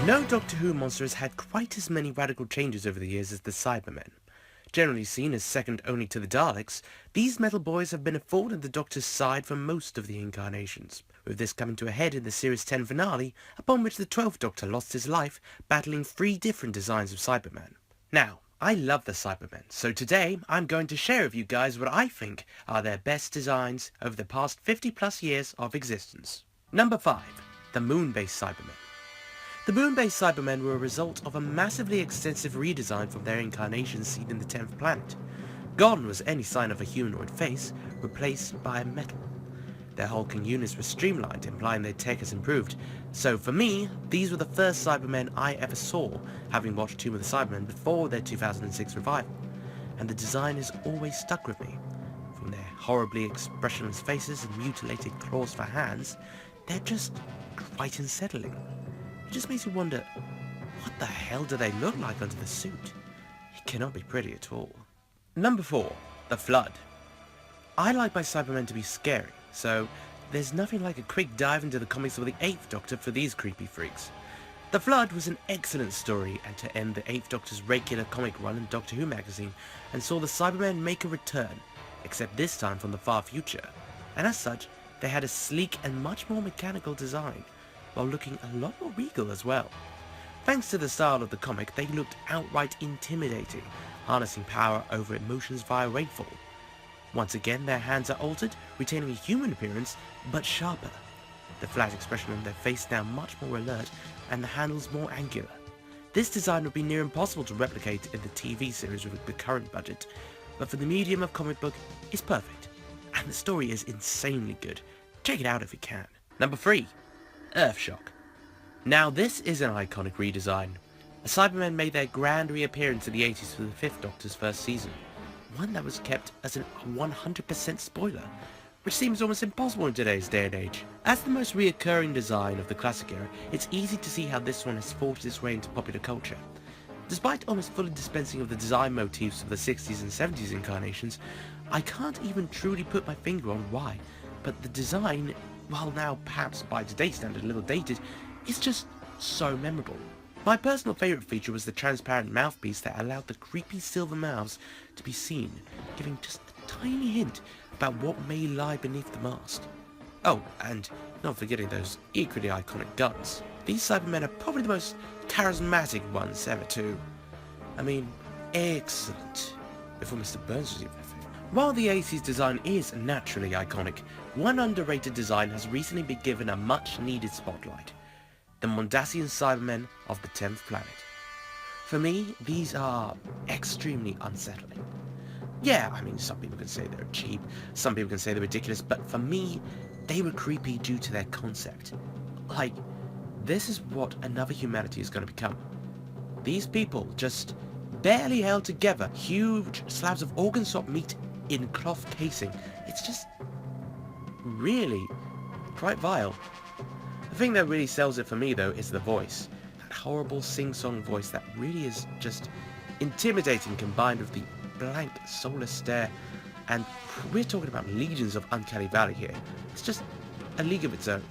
No Doctor Who monster has had quite as many radical changes over the years as the Cybermen. Generally seen as second only to the Daleks, these metal boys have been afforded the Doctor's side for most of the incarnations, with this coming to a head in the Series 10 finale, upon which the 12th Doctor lost his life battling 3 different designs of Cybermen. Now, I love the Cybermen, so today I'm going to share with you guys what I think are their best designs over the past 50 plus years of existence. Number 5. The Moonbase Cybermen. The Moonbase Cybermen were a result of a massively extensive redesign from their incarnations seen in the 10th planet. Gone was any sign of a humanoid face, replaced by metal. Their hulking units were streamlined, implying their tech has improved. So for me, these were the first Cybermen I ever saw, having watched Tomb of the Cybermen before their 2006 revival. And the design has always stuck with me. From their horribly expressionless faces and mutilated claws for hands, they're just quite unsettling. It just makes you wonder, what the hell do they look like under the suit? It cannot be pretty at all. Number 4. The Flood. I like my Cybermen to be scary, so there's nothing like a quick dive into the comics of the 8th Doctor for these creepy freaks. The Flood was an excellent story and to end the 8th Doctor's regular comic run in Doctor Who magazine, and saw the Cybermen make a return, except this time from the far future, and as such, they had a sleek and much more mechanical design, while looking a lot more regal as well. Thanks to the style of the comic, they looked outright intimidating, harnessing power over emotions via rainfall. Once again, their hands are altered, retaining a human appearance, but sharper. The flat expression on their face now much more alert, and the handles more angular. This design would be near impossible to replicate in the TV series with the current budget, but for the medium of comic book, it's perfect. And the story is insanely good. Check it out if you can. Number 3. Earthshock. Now this is an iconic redesign. The Cybermen made their grand reappearance in the 80s for the 5th Doctor's first season, one that was kept as a 100% spoiler, which seems almost impossible in today's day and age. As the most reoccurring design of the classic era, it's easy to see how this one has forged its way into popular culture. Despite almost fully dispensing of the design motifs of the 60s and 70s incarnations, I can't even truly put my finger on why, but the design, while now perhaps by today's standard a little dated, is just so memorable. My personal favourite feature was the transparent mouthpiece that allowed the creepy silver mouths to be seen, giving just a tiny hint about what may lie beneath the mask. Oh, and not forgetting those equally iconic guns. These Cybermen are probably the most charismatic ones ever too. I mean, excellent. Before Mr. Burns was even a favourite. While the 80s design is naturally iconic, one underrated design has recently been given a much needed spotlight. The Mondasian Cybermen of the 10th planet. For me, these are extremely unsettling. Yeah, I mean, some people can say they're cheap, some people can say they're ridiculous, but for me, they were creepy due to their concept. Like, this is what another humanity is going to become. These people just barely held together, huge slabs of organ swap meat in cloth casing. It's just really quite vile. The thing that really sells it for me though is the voice. That horrible sing-song voice that really is just intimidating, combined with the blank, soulless stare, and we're talking about legions of Uncanny Valley here. It's just a league of its own.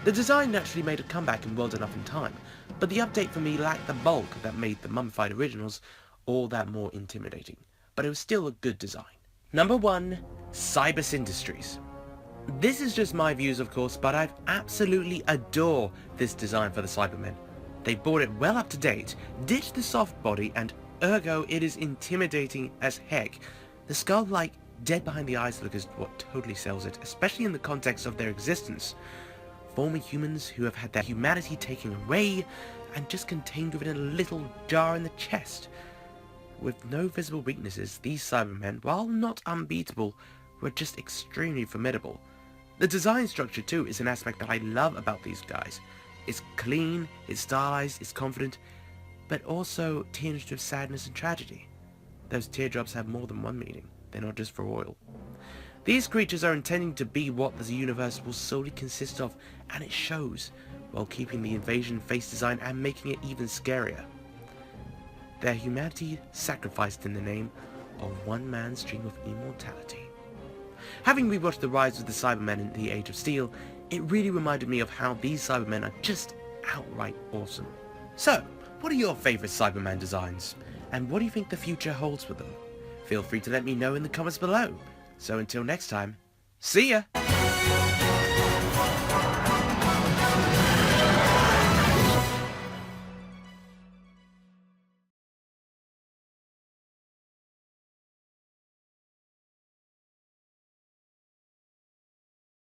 The design naturally made a comeback in World Enough in Time, but the update for me lacked the bulk that made the mummified originals all that more intimidating, but it was still a good design. Number 1. Cybus Industries. This is just my views of course, but I absolutely adore this design for the Cybermen. They brought it well up to date, ditched the soft body, and ergo it is intimidating as heck. The skull-like, dead behind the eyes look is what totally sells it, especially in the context of their existence. Former humans who have had their humanity taken away and just contained within a little jar in the chest. With no visible weaknesses, these Cybermen, while not unbeatable, were just extremely formidable. The design structure too is an aspect that I love about these guys. It's clean, it's stylized, it's confident, but also tinged with sadness and tragedy. Those teardrops have more than one meaning, they're not just for oil. These creatures are intending to be what the universe will solely consist of, and it shows, while keeping the invasion face design and making it even scarier. Their humanity sacrificed in the name of one man's dream of immortality. Having rewatched the rise of the Cybermen in the Age of Steel, it really reminded me of how these Cybermen are just outright awesome. So, what are your favourite Cyberman designs? And what do you think the future holds with them? Feel free to let me know in the comments below. So until next time, see ya!